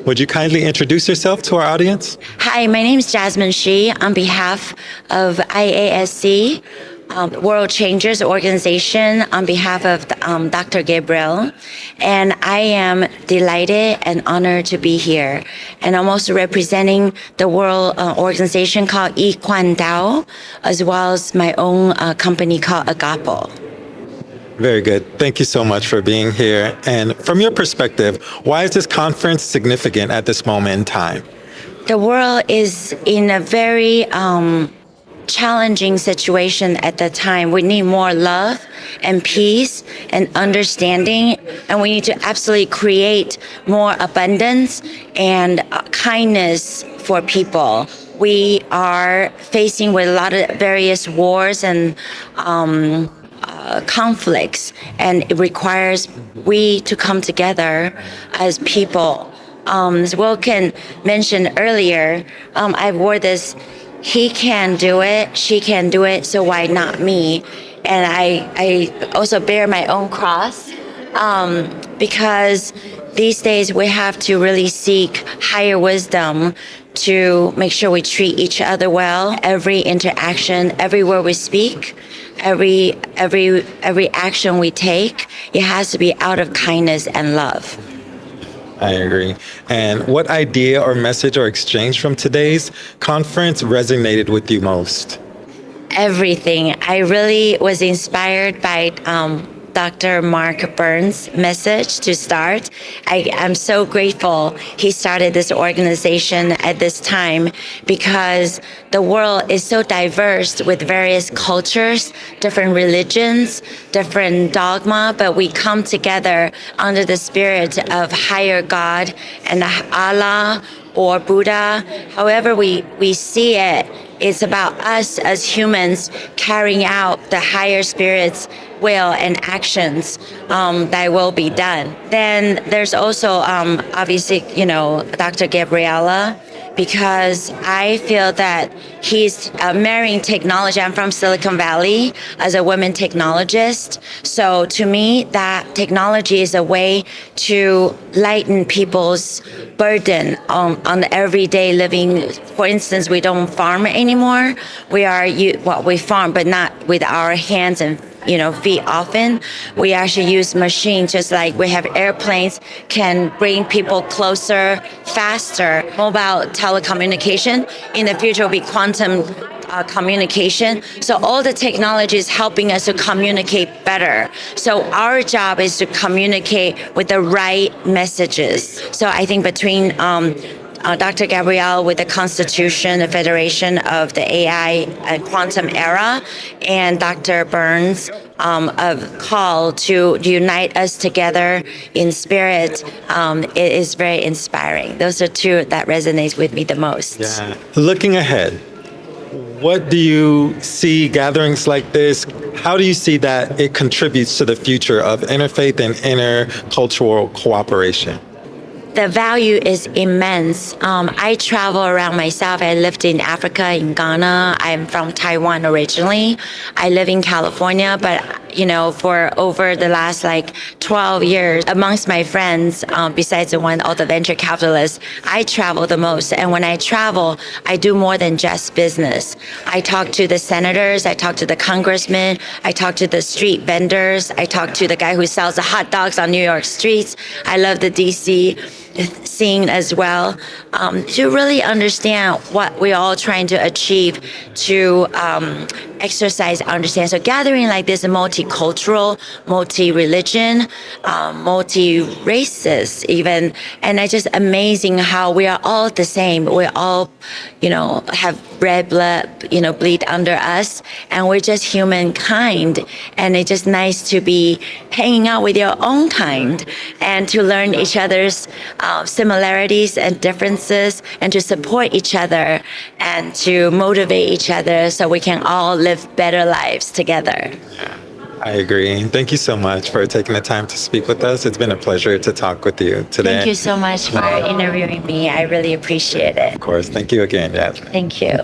Would you kindly introduce yourself to our audience? Hi, my name is Jasmine Shih on behalf of IASC, World Changers Organization, on behalf of Dr. Gabriel. And I am delighted and honored to be here. And I'm also representing the world organization called Yi Kwan Dao, as well as my own company called Agapo. Very good. Thank you so much for being here. And from your perspective, why is this conference significant at this moment in time? The world is in a very challenging situation at the time. We need more love and peace and understanding, and we need to absolutely create more abundance and kindness for people. We are facing with a lot of various wars and conflicts, and it requires we to come together as people. As Wilkin mentioned earlier, I wore this, he can do it, she can do it, so why not me? And I also bear my own cross because these days we have to really seek higher wisdom to make sure we treat each other well. Every interaction, every word we speak, every action we take, it has to be out of kindness and love. I agree. And what idea or message or exchange from today's conference resonated with you most? Everything. I really was inspired by Dr. Mark Burns' message to start. I'm so grateful he started this organization at this time because the world is so diverse with various cultures, different religions, different dogma, but we come together under the spirit of higher God and Allah or Buddha. However we see it, it's about us as humans carrying out the higher spirit's will and actions that will be done. Then there's also obviously, Dr. Gabriela, because I feel that he's marrying technology. I'm from Silicon Valley as a women technologist. So to me, that technology is a way to lighten people's burden on everyday living. For instance, we don't farm anymore. We farm, but not with our hands and feet often. We actually use machines, just like we have airplanes, can bring people closer, faster. Mobile telecommunication, in the future will be quantum communication. So all the technology is helping us to communicate better. So our job is to communicate with the right messages. So I think between Dr. Gabrielle with the Constitution, the Federation of the AI and Quantum Era, and Dr. Burns' of call to unite us together in spirit, it is very inspiring. Those are two that resonates with me the most. Yeah. Looking ahead, what do you see gatherings like this? How do you see that it contributes to the future of interfaith and intercultural cooperation? The value is immense. I travel around myself. I lived in Africa, in Ghana. I'm from Taiwan originally. I live in California, but for over the last 12 years, amongst my friends, besides all the venture capitalists, I travel the most. And when I travel, I do more than just business. I talk to the senators, I talk to the congressmen, I talk to the street vendors, I talk to the guy who sells the hot dogs on New York streets. I love the DC scene as well, to really understand what we're all trying to achieve, to exercise understand. So gathering like this, multicultural, multi-religion, multi-races even, and it's just amazing how we are all the same. We all, have red blood, bleed under us, and we're just humankind. And it's just nice to be hanging out with your own kind and to learn each other's similarities and differences, and to support each other and to motivate each other so we can all live better lives together. I agree. Thank you so much for taking the time to speak with us. It's been a pleasure to talk with you today. Thank you so much for interviewing me. I really appreciate it. Of course. Thank you again, Jasmine. Thank you.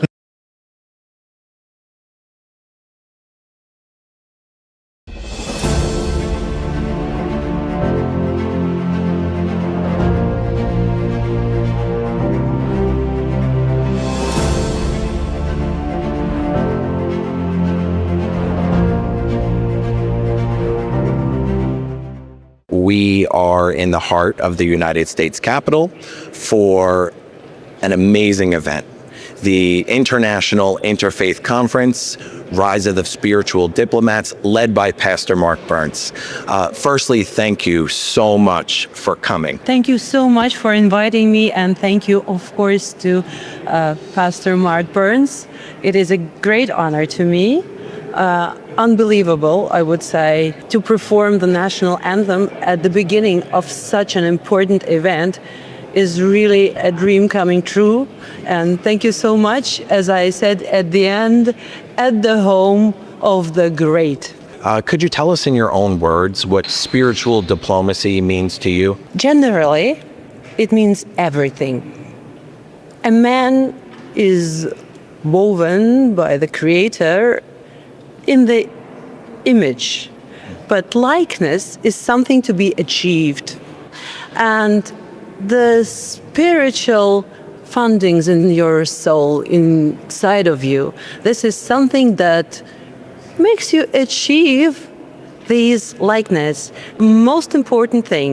we are in the heart of the United States Capitol for an amazing event. The International Interfaith Conference, Rise of the Spiritual Diplomats, led by Pastor Mark Burns. Firstly, thank you so much for coming. Thank you so much for inviting me, and thank you, of course, to Pastor Mark Burns. It is a great honor to me. Unbelievable, I would say, to perform the national anthem at the beginning of such an important event is really a dream coming true. And thank you so much, as I said at the end, at the home of the great. Could you tell us in your own words what spiritual diplomacy means to you? Generally, it means everything. A man is woven by the Creator in the image, but likeness is something to be achieved. And the spiritual fundings in your soul, inside of you, this is something that makes you achieve these likeness. Most important thing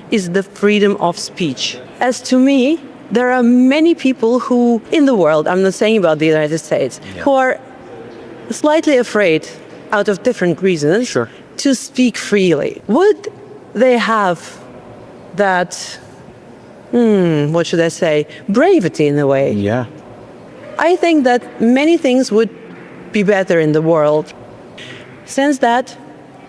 is the freedom of speech. As to me, there are many people who, in the world, I'm not saying about the United States, who are slightly afraid, out of different reasons, to speak freely. Would they have that, what should I say, bravery in a way? Yeah. I think that many things would be better in the world. Since that,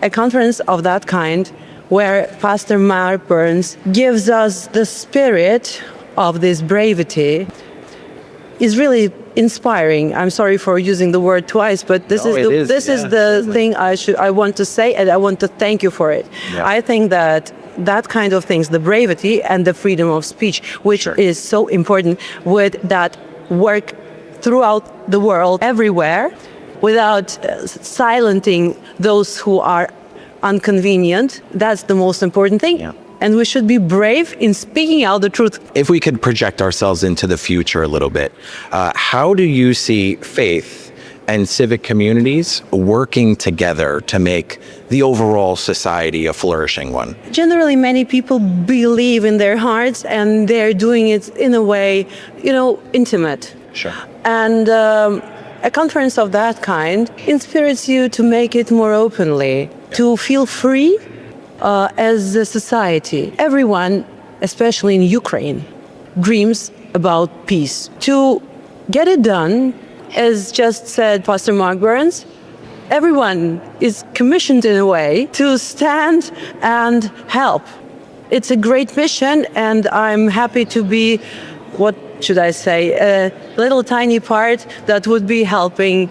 a conference of that kind, where Pastor Mark Burns gives us the spirit of this bravery, is really inspiring. I'm sorry for using the word twice, but this is the thing I want to say, and I want to thank you for it. Yeah. I think that kind of things, the bravery and the freedom of speech, which is so important, would that work throughout the world, everywhere, without silencing those who are inconvenient. That's the most important thing. Yeah. And we should be brave in speaking out the truth. If we could project ourselves into the future a little bit, how do you see faith and civic communities working together to make the overall society a flourishing one? Generally, many people believe in their hearts, and they're doing it in a way, intimate. Sure. And a conference of that kind inspires you to make it more openly, to feel free as a society. Everyone, especially in Ukraine, dreams about peace. To get it done, as just said Pastor Mark Burns, everyone is commissioned in a way to stand and help. It's a great mission, and I'm happy to be, what should I say, a little tiny part that would be helping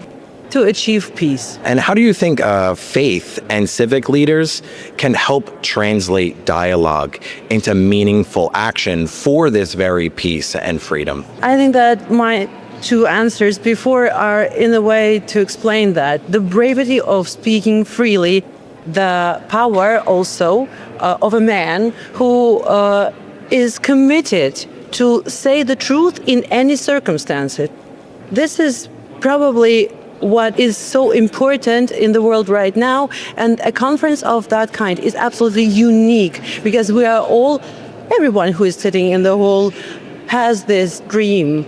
to achieve peace. And how do you think faith and civic leaders can help translate dialogue into meaningful action for this very peace and freedom? I think that my two answers before are in a way to explain that. The bravery of speaking freely, the power also of a man who is committed to say the truth in any circumstances. This is probably what is so important in the world right now, and a conference of that kind is absolutely unique, because we are all, everyone who is sitting in the hall has this dream,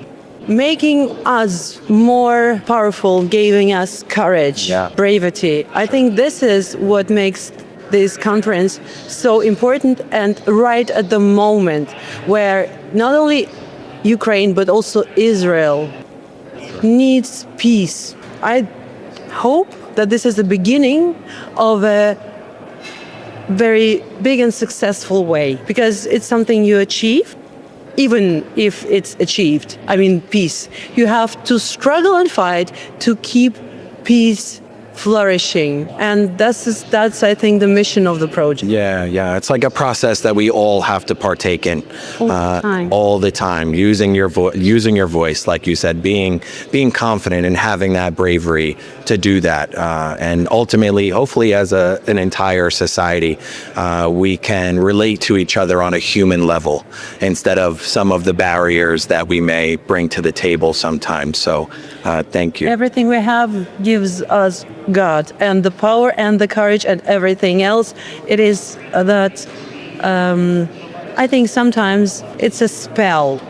making us more powerful, giving us courage, bravery. I think this is what makes this conference so important, and right at the moment where not only Ukraine but also Israel needs peace. I hope that this is the beginning of a very big and successful way, because it's something you achieve. Even if it's achieved, peace, you have to struggle and fight to keep peace flourishing. And that's I think the mission of the project. Yeah. It's like a process that we all have to partake in all the time, using your voice, like you said, being confident and having that bravery to do that. And ultimately, hopefully, as an entire society, we can relate to each other on a human level instead of some of the barriers that we may bring to the table sometimes. So thank you. Everything we have gives us God, and the power and the courage and everything else. It is that I think sometimes it's a spell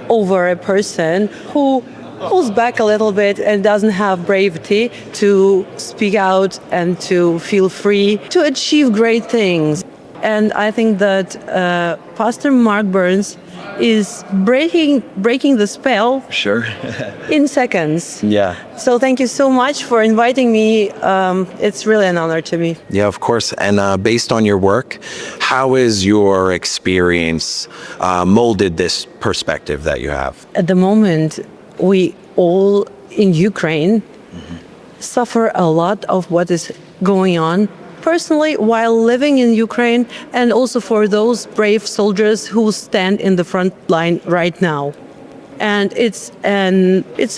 over a person who pulls back a little bit and doesn't have bravery to speak out and to feel free to achieve great things. And I think that Pastor Mark Burns is breaking the spell Sure. in seconds. Yeah. So thank you so much for inviting me. It's really an honor to me. Yeah, of course. And based on your work, how has your experience molded this perspective that you have? At the moment, we all in Ukraine suffer a lot of what is going on. Personally, while living in Ukraine, and also for those brave soldiers who stand in the front line right now. And it's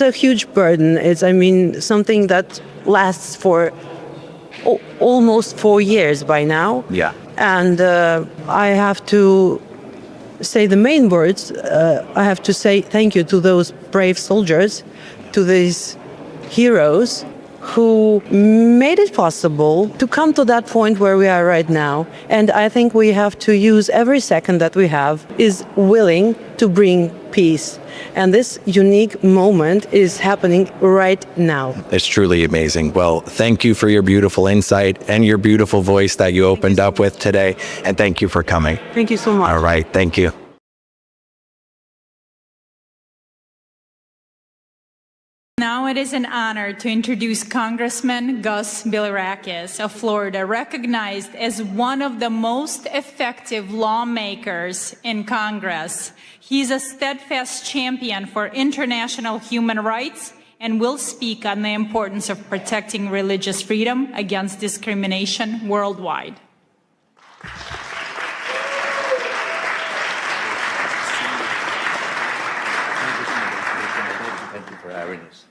a huge burden. It's, I mean, something that lasts for almost 4 years by now. Yeah. And I have to say the main words. I have to say thank you to those brave soldiers, to these heroes who made it possible to come to that point where we are right now. And I think we have to use every second that we have is willing to bring peace. And this unique moment is happening right now. It's truly amazing. Well, thank you for your beautiful insight and your beautiful voice that you opened up with today. And thank you for coming. Thank you so much. All right. Thank you. Now it is an honor to introduce Congressman Gus Bilirakis of Florida, recognized as one of the most effective lawmakers in Congress. He's a steadfast champion for international human rights and will speak on the importance of protecting religious freedom against discrimination worldwide. Thank you for having us.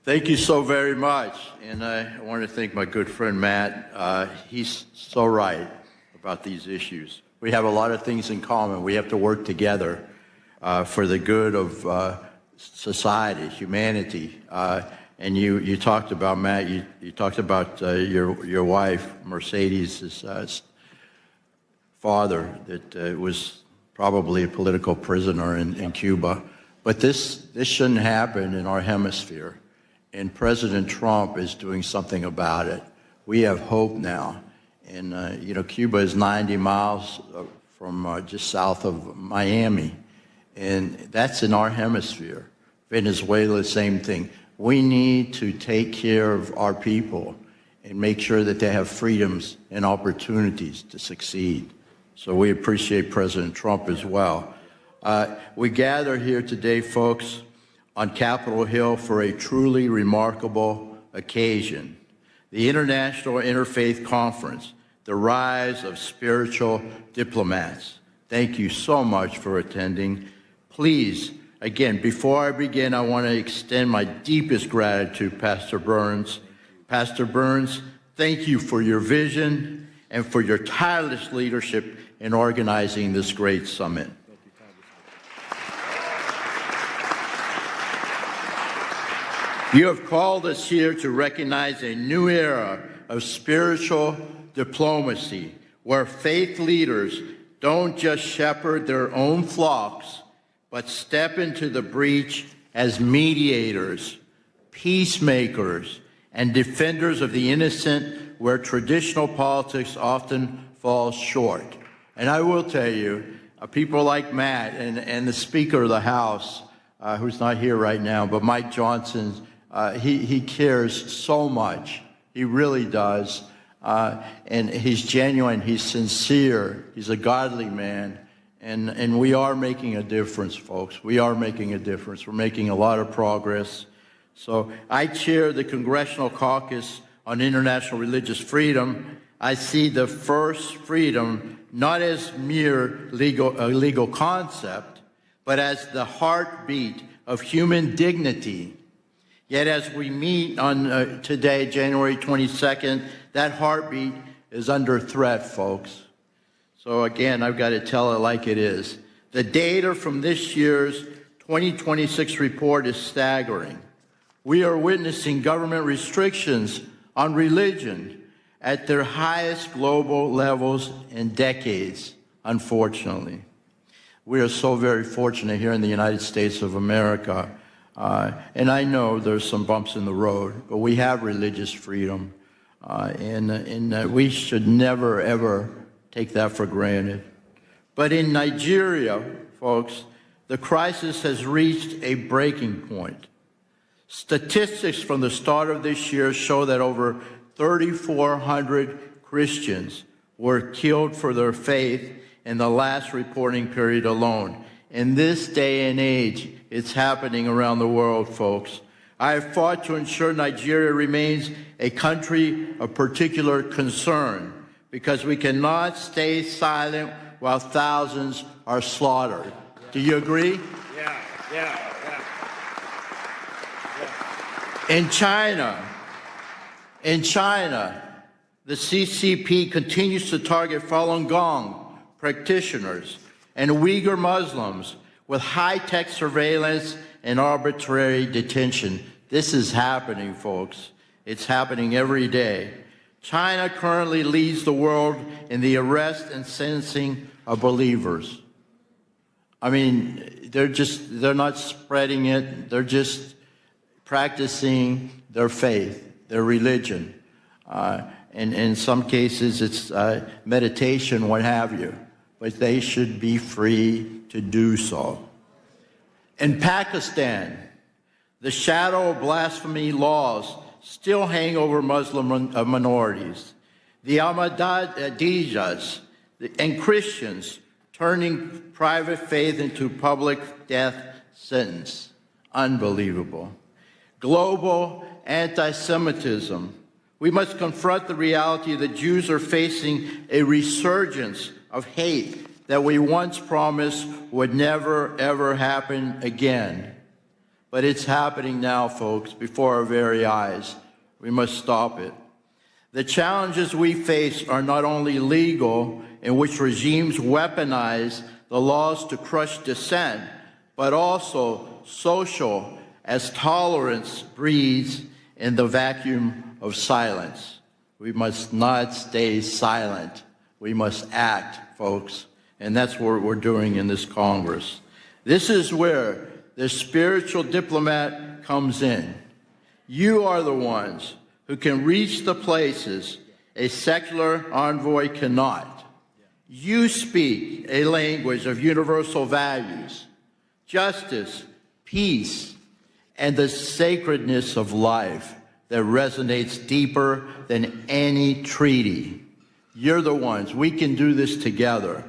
Thank you so very much. And I want to thank my good friend Matt. He's so right about these issues. We have a lot of things in common. We have to work together for the good of society, humanity. And you talked about, Matt, you talked about your wife, Mercedes' father, that was probably a political prisoner in Cuba. But this shouldn't happen in our hemisphere. And President Trump is doing something about it. We have hope now. And, Cuba is 90 miles from just south of Miami. And that's in our hemisphere. Venezuela, same thing. We need to take care of our people and make sure that they have freedoms and opportunities to succeed. So we appreciate President Trump as well. We gather here today, folks, on Capitol Hill for a truly remarkable occasion. The International Interfaith Conference, the rise of spiritual diplomats. Thank you so much for attending. Please, again, before I begin, I want to extend my deepest gratitude, Pastor Burns. Pastor Burns, thank you for your vision and for your tireless leadership in organizing this great summit. You have called us here to recognize a new era of spiritual diplomacy, where faith leaders don't just shepherd their own flocks, but step into the breach as mediators, peacemakers, and defenders of the innocent, where traditional politics often falls short. And I will tell you, people like Matt and the Speaker of the House, who's not here right now, but Mike Johnson, he cares so much. He really does. And he's genuine, he's sincere, he's a godly man. And we are making a difference, folks. We are making a difference. We're making a lot of progress. So I chair the Congressional Caucus on International Religious Freedom. I see the first freedom not as mere legal concept, but as the heartbeat of human dignity. Yet as we meet on today, January 22nd, that heartbeat is under threat, folks. So again, I've got to tell it like it is. The data from this year's 2026 report is staggering. We are witnessing government restrictions on religion at their highest global levels in decades, unfortunately. We are so very fortunate here in the United States of America. And I know there's some bumps in the road, but we have religious freedom. And we should never, ever take that for granted. But in Nigeria, folks, the crisis has reached a breaking point. Statistics from the start of this year show that over 3,400 Christians were killed for their faith in the last reporting period alone. In this day and age, it's happening around the world, folks. I have fought to ensure Nigeria remains a country of particular concern because we cannot stay silent while thousands are slaughtered. Do you agree? Yeah. In China, the CCP continues to target Falun Gong practitioners and Uyghur Muslims with high-tech surveillance and arbitrary detention. This is happening, folks. It's happening every day. China currently leads the world in the arrest and sentencing of believers. I mean, they're not spreading it. They're just practicing their faith, their religion. And in some cases, it's meditation, what have you. But they should be free to do so. In Pakistan, the shadow of blasphemy laws still hang over Muslim minorities. The Ahmadiyas and Christians turning private faith into public death sentence. Unbelievable. Global anti-Semitism. We must confront the reality that Jews are facing a resurgence of hate that we once promised would never, ever happen again. But it's happening now, folks, before our very eyes. We must stop it. The challenges we face are not only legal, in which regimes weaponize the laws to crush dissent, but also social, as tolerance breeds in the vacuum of silence. We must not stay silent. We must act, folks. And that's what we're doing in this Congress. This is where the spiritual diplomat comes in. You are the ones who can reach the places a secular envoy cannot. You speak a language of universal values, justice, peace, and the sacredness of life that resonates deeper than any treaty. You're the ones. We can do this together.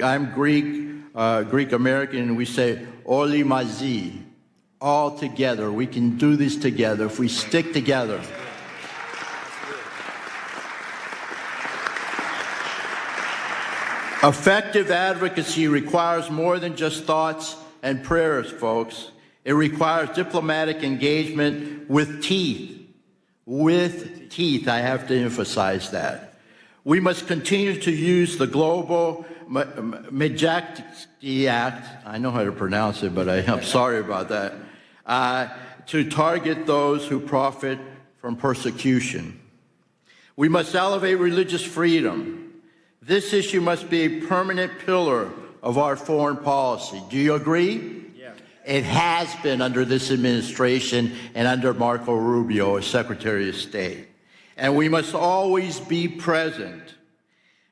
I'm Greek American, and we say, Oli Mazi, all together. We can do this together if we stick together. Effective advocacy requires more than just thoughts and prayers, folks. It requires diplomatic engagement with teeth. With teeth, I have to emphasize that. We must continue to use the global Maksakova Act, I know how to pronounce it, but I'm sorry about that, to target those who profit from persecution. We must elevate religious freedom. This issue must be a permanent pillar of our foreign policy. Do you agree? Yeah. It has been under this administration and under Marco Rubio as Secretary of State. And we must always be present.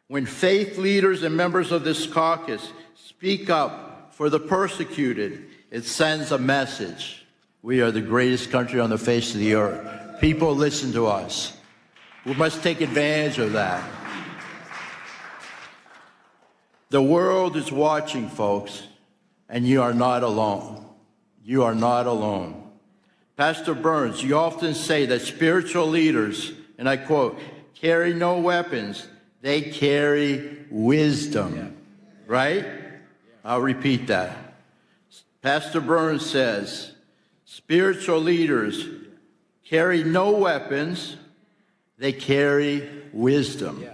When faith leaders and members of this caucus speak up for the persecuted, it sends a message. We are the greatest country on the face of the earth. People listen to us. We must take advantage of that. The world is watching, folks, and you are not alone. You are not alone. Pastor Burns, you often say that spiritual leaders, and I quote, carry no weapons, they carry wisdom, right? I'll repeat that. Pastor Burns says, spiritual leaders carry no weapons, they carry wisdom.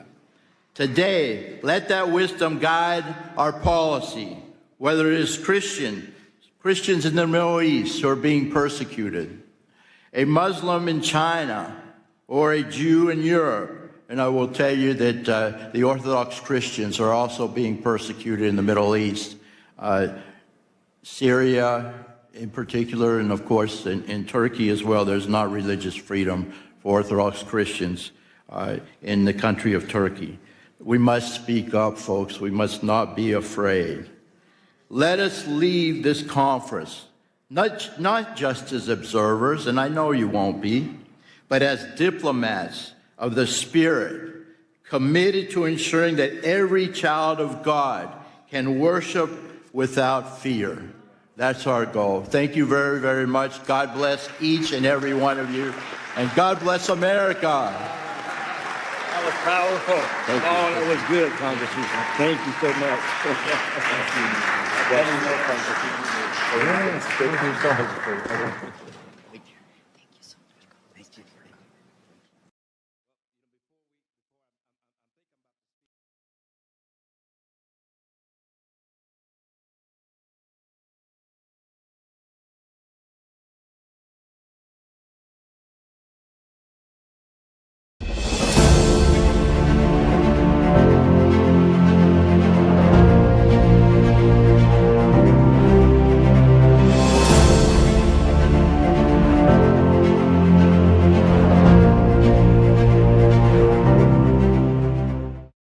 Today, let that wisdom guide our policy, whether it is Christians in the Middle East who are being persecuted, a Muslim in China, or a Jew in Europe, And I will tell you that the Orthodox Christians are also being persecuted in the Middle East. Syria in particular, and of course in Turkey as well, there's not religious freedom for Orthodox Christians in the country of Turkey. We must speak up, folks. We must not be afraid. Let us leave this conference, not just as observers, and I know you won't be, but as diplomats of the Spirit, committed to ensuring that every child of God can worship without fear. That's our goal. Thank you very, very much. God bless each and every one of you, and God bless America. That was powerful. Thank you. Oh, that was good, Congressman. Thank you so much.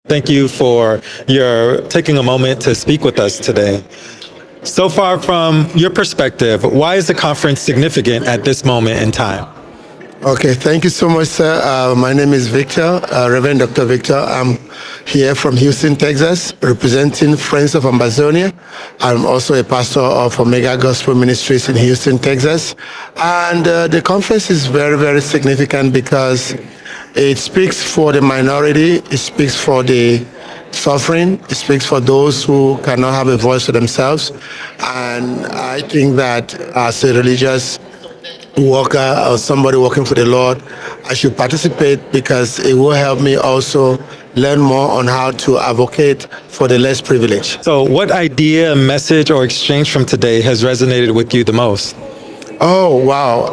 Thank you for your taking a moment to speak with us today. So far from your perspective, why is the conference significant at this moment in time? Okay, thank you so much, sir. My name is Victor, Reverend Dr. Victor. I'm here from Houston, Texas, representing Friends of Amazonia. I'm also a pastor of Omega Gospel Ministries in Houston, Texas. And the conference is very, very significant because it speaks for the minority, it speaks for the suffering, it speaks for those who cannot have a voice for themselves. And I think that as a religious worker or somebody working for the Lord, I should participate because it will help me also learn more on how to advocate for the less privileged. So what idea, message, or exchange from today has resonated with you the most? Oh, wow.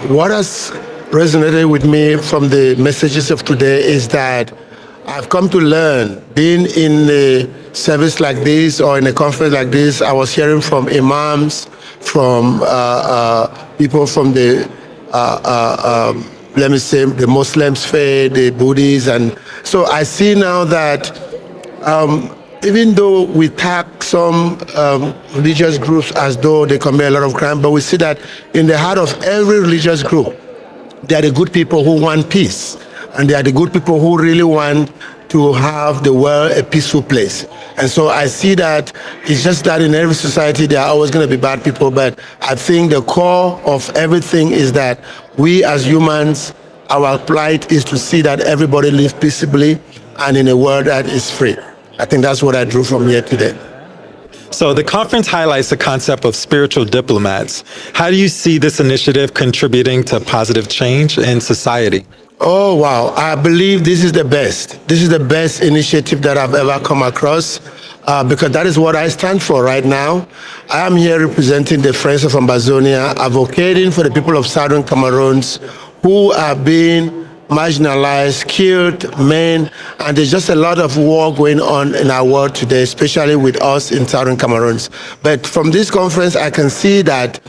What has resonated with me from the messages of today is that I've come to learn, being in a service like this or in a conference like this, I was hearing from imams, from people from the, let me say, the Muslims faith, the Buddhists. And so I see now that even though we tag some religious groups as though they commit a lot of crime, but we see that in the heart of every religious group, they are the good people who want peace. And they are the good people who really want to have the world a peaceful place. And so I see that it's just that in every society there are always going to be bad people, but I think the core of everything is that we as humans, our plight is to see that everybody lives peaceably and in a world that is free. I think that's what I drew from here today. So the conference highlights the concept of spiritual diplomats. How do you see this initiative contributing to positive change in society? Oh, wow. I believe this is the best. This is the best initiative that I've ever come across because that is what I stand for right now. I am here representing the Friends of Amazonia, advocating for the people of Southern Cameroons who are being marginalized, killed, men, and there's just a lot of war going on in our world today, especially with us in Southern Cameroons. But from this conference, I can see that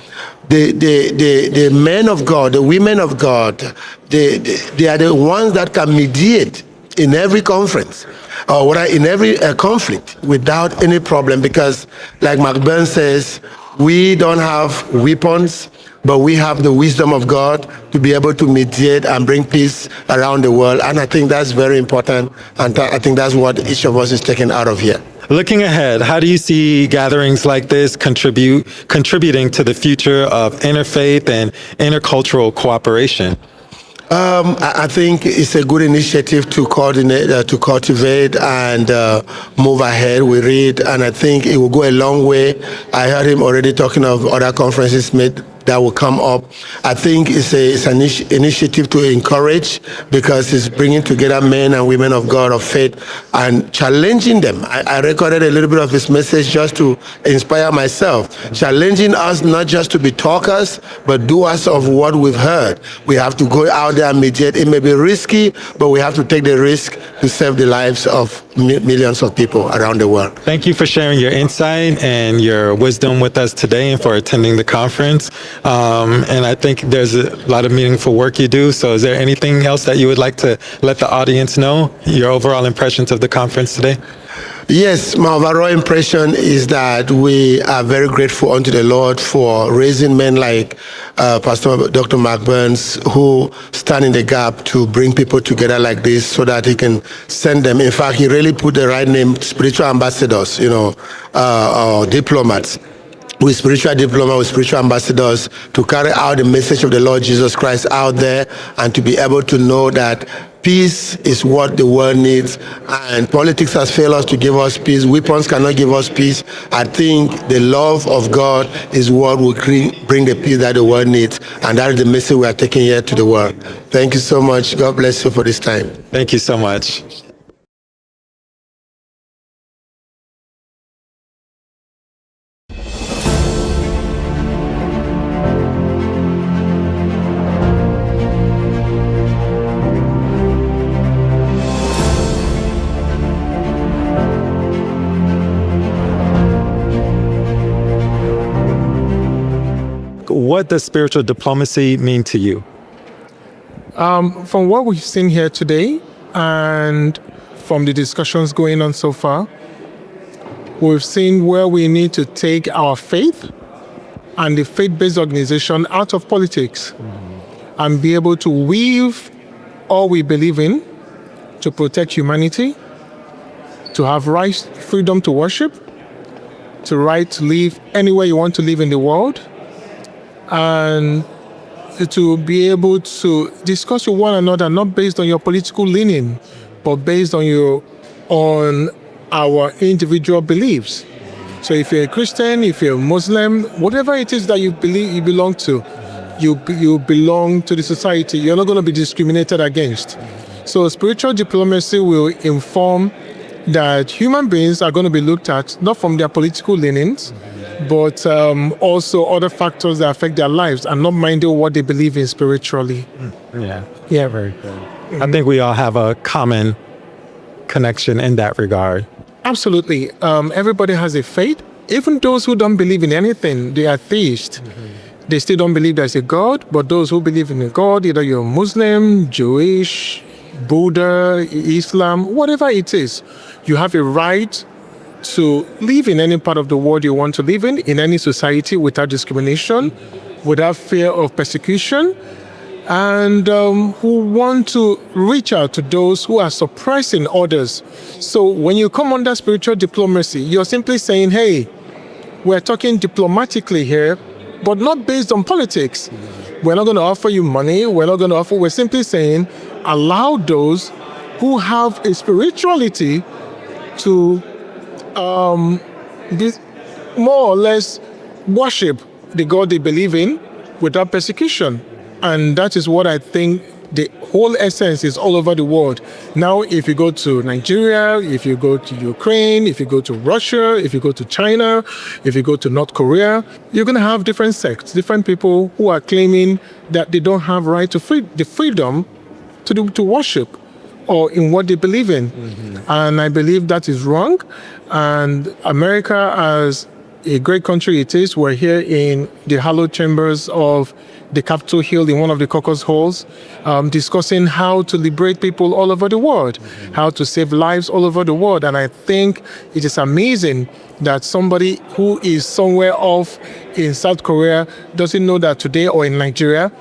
the men of God, the women of God, they are the ones that can mediate in every conference or in every conflict without any problem, because like Mark Burns says, we don't have weapons, but we have the wisdom of God to be able to mediate and bring peace around the world. And I think that's very important. And I think that's what each of us is taking out of here. Looking ahead, how do you see gatherings like this contributing to the future of interfaith and intercultural cooperation? I think it's a good initiative to coordinate, to cultivate and move ahead. We read, and I think it will go a long way. I heard him already talking of other conferences made that will come up. I think it's an initiative to encourage, because it's bringing together men and women of God of faith and challenging them. I recorded a little bit of his message just to inspire myself, challenging us not just to be talkers, but doers of what we've heard. We have to go out there and mediate. It may be risky, but we have to take the risk to save the lives of millions of people around the world. Thank you for sharing your insight and your wisdom with us today and for attending the conference. And I think there's a lot of meaningful work you do. So is there anything else that you would like to let the audience know, your overall impressions of the conference today? Yes, my overall impression is that we are very grateful unto the Lord for raising men like Pastor Dr. Mark Burns, who stand in the gap to bring people together like this so that he can send them. In fact, he really put the right name, spiritual ambassadors, or diplomats. With spiritual diploma, with spiritual ambassadors, to carry out the message of the Lord Jesus Christ out there, and to be able to know that peace is what the world needs, and politics has failed us to give us peace. Weapons cannot give us peace. I think the love of God is what will bring the peace that the world needs, and that is the message we are taking here to the world. Thank you so much. God bless you for this time. Thank you so much. What does spiritual diplomacy mean to you? From what we've seen here today and from the discussions going on so far, we've seen where we need to take our faith and the faith-based organization out of politics and be able to weave all we believe in to protect humanity, to have rights, freedom to worship, to right to live anywhere you want to live in the world, and to be able to discuss with one another, not based on your political leaning, but based on our individual beliefs. So if you're a Christian, if you're a Muslim, whatever it is that you believe you belong to, you belong to the society. You're not going to be discriminated against. So spiritual diplomacy will inform that human beings are going to be looked at not from their political leanings, but also other factors that affect their lives, and not minding what they believe in spiritually. Yeah, very good. I think we all have a common connection in that regard. Absolutely. Everybody has a faith. Even those who don't believe in anything, they are theists. They still don't believe there's a God, but those who believe in a God, either you're Muslim, Jewish, Buddha, Islam, whatever it is, you have a right to live in any part of the world you want to live in any society, without discrimination, without fear of persecution, and who want to reach out to those who are suppressing others. So when you come under spiritual diplomacy, you're simply saying, hey, we're talking diplomatically here, but not based on politics. We're not going to offer you money. We're simply saying, allow those who have a spirituality to more or less worship the God they believe in without persecution. And that is what I think the whole essence is all over the world. Now, if you go to Nigeria, if you go to Ukraine, if you go to Russia, if you go to China, if you go to North Korea, you're going to have different sects, different people who are claiming that they don't have right to the freedom to worship or in what they believe in. And I believe that is wrong. And America, as a great country it is, we're here in the hallowed chambers of the Capitol Hill in one of the caucus halls, discussing how to liberate people all over the world, how to save lives all over the world. And I think it is amazing that somebody who is somewhere off in South Korea doesn't know that today, or in Nigeria,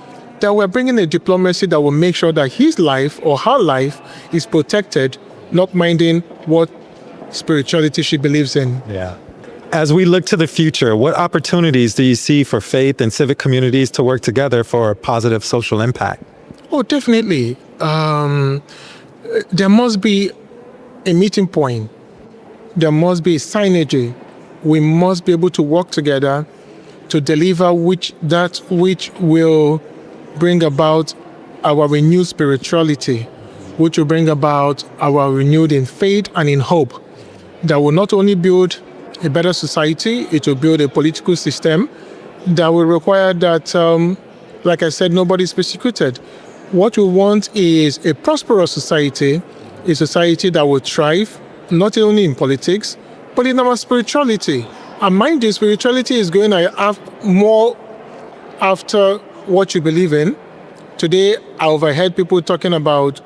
that we're bringing a diplomacy that will make sure that his life or her life is protected, not minding what spirituality she believes in. Yeah. As we look to the future, what opportunities do you see for faith and civic communities to work together for a positive social impact? Oh, definitely. There must be a meeting point. There must be a synergy. We must be able to work together to deliver that which will bring about our renewed spirituality, which will bring about our renewed in faith and in hope, that will not only build a better society, it will build a political system that will require that, like I said, nobody's persecuted. What we want is a prosperous society, a society that will thrive, not only in politics, but in our spirituality. And mind you, spirituality is going more after what you believe in. Today, I overheard people talking about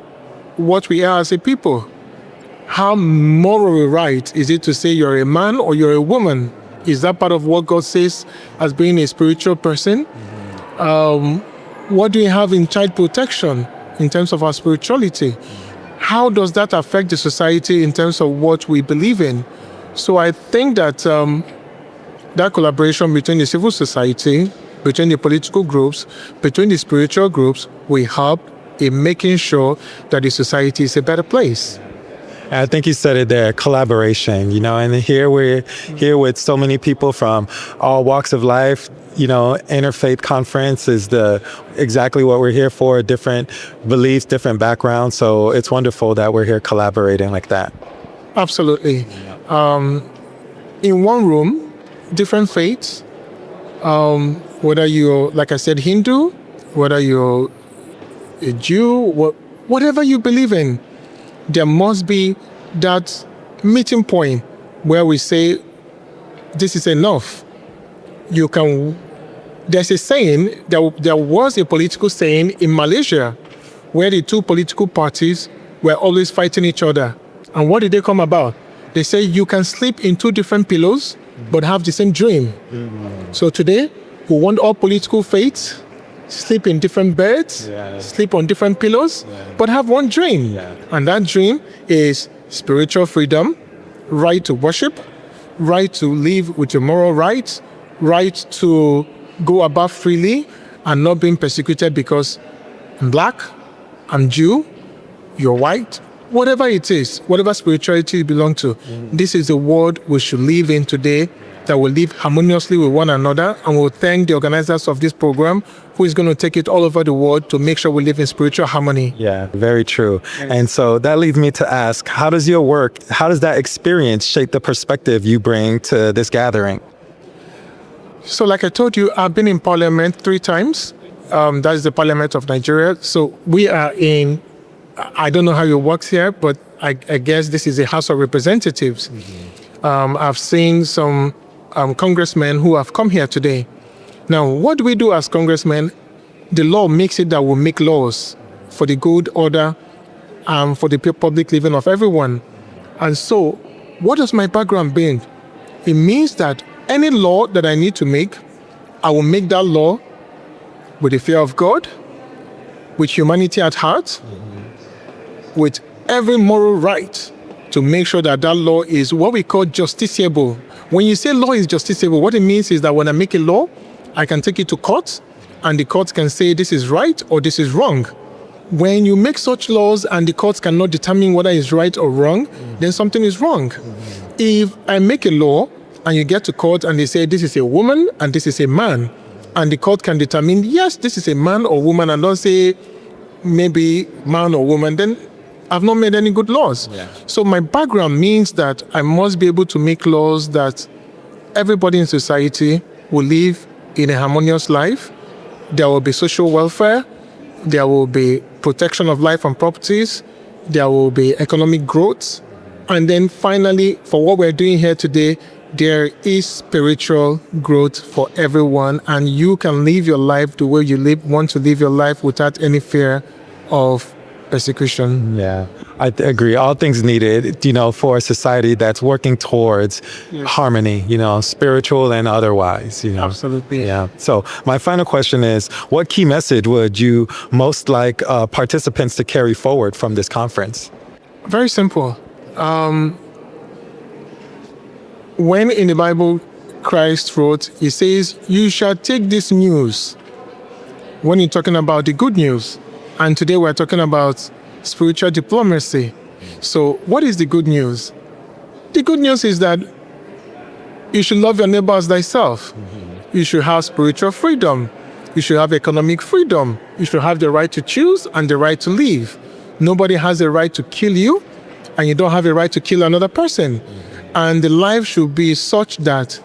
what we are as a people. How morally right is it to say you're a man or you're a woman? Is that part of what God says as being a spiritual person? What do we have in child protection in terms of our spirituality? How does that affect the society in terms of what we believe in? So I think that that collaboration between the civil society, between the political groups, between the spiritual groups, will help in making sure that the society is a better place. I think you said it there, collaboration, and here we're here with so many people from all walks of life. Interfaith conference is exactly what we're here for, different beliefs, different backgrounds. So it's wonderful that we're here collaborating like that. Absolutely. In one room, different faiths, whether you're, like I said, Hindu, whether you're a Jew, whatever you believe in, there must be that meeting point where we say, this is enough. There's a saying, there was a political saying in Malaysia where the two political parties were always fighting each other. And what did they come about? They say you can sleep in two different pillows, but have the same dream. So today, we want all political faiths sleep in different beds, sleep on different pillows, but have one dream. And that dream is spiritual freedom, right to worship, right to live with your moral rights, right to go about freely and not being persecuted because I'm black, I'm Jew, you're white, whatever it is, whatever spirituality you belong to. This is the world we should live in today, that will live harmoniously with one another, and we'll thank the organizers of this program who is going to take it all over the world to make sure we live in spiritual harmony. Yeah, very true. And so that leads me to ask, how does that experience shape the perspective you bring to this gathering? So like I told you, I've been in parliament 3 times. That is the parliament of Nigeria. So we are in, I don't know how it works here, but I guess this is a House of Representatives. I've seen some congressmen who have come here today. Now, what do we do as congressmen? The law makes it that we make laws for the good order and for the public living of everyone. And so, what does my background mean? It means that any law that I need to make, I will make that law with the fear of God, with humanity at heart, with every moral right to make sure that that law is what we call justiciable. When you say law is justiciable, what it means is that when I make a law, I can take it to court, and the court can say this is right or this is wrong. When you make such laws and the courts cannot determine whether it's right or wrong, then something is wrong. If I make a law and you get to court and they say this is a woman and this is a man, and the court can determine, yes, this is a man or woman, and don't say maybe man or woman, then I've not made any good laws. So my background means that I must be able to make laws that everybody in society will live in a harmonious life. There will be social welfare. There will be protection of life and properties. There will be economic growth. And then finally, for what we're doing here today, there is spiritual growth for everyone. And you can live your life the way you want to live your life without any fear of persecution. Yeah, I agree. All things needed, for a society that's working towards harmony, spiritual and otherwise, Absolutely. Yeah. So my final question is, what key message would you most like participants to carry forward from this conference? Very simple. When in the Bible, Christ wrote, he says, you shall take this news when you're talking about the good news. And today we're talking about spiritual diplomacy. So what is the good news? The good news is that you should love your neighbor as thyself. you should have spiritual freedom. You should have economic freedom. You should have the right to choose and the right to live. Nobody has a right to kill you, and you don't have a right to kill another person. And the life should be such that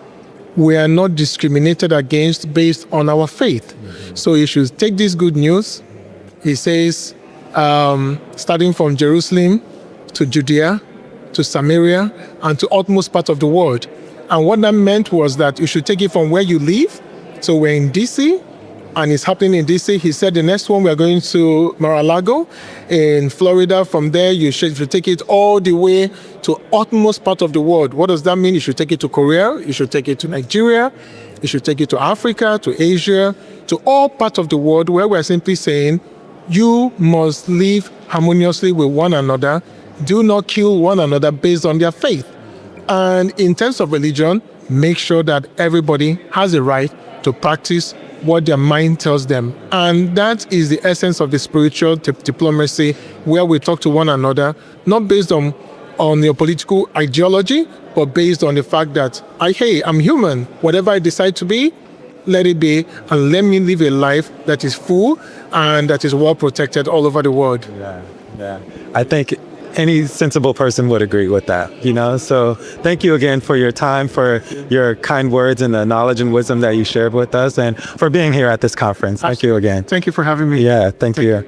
we are not discriminated against based on our faith. So you should take this good news. He says, starting from Jerusalem to Judea, to Samaria, and to utmost part of the world. And what that meant was that you should take it from where you live. So we're in DC, and it's happening in DC. He said the next one we're going to Mar-a-Lago in Florida. From there, you should take it all the way to utmost part of the world. What does that mean? You should take it to Korea. You should take it to Nigeria. You should take it to Africa, to Asia, to all parts of the world where we're simply saying, you must live harmoniously with one another. Do not kill one another based on their faith. And in terms of religion, make sure that everybody has a right to practice what their mind tells them. And that is the essence of the spiritual diplomacy, where we talk to one another, not based on your political ideology, but based on the fact that, hey, I'm human. Whatever I decide to be, let it be, and let me live a life that is full and that is well protected all over the world. Yeah. I think any sensible person would agree with that, So thank you again for your time, for your kind words and the knowledge and wisdom that you shared with us, and for being here at this conference. Thank you again. Thank you for having me. Yeah, thank you.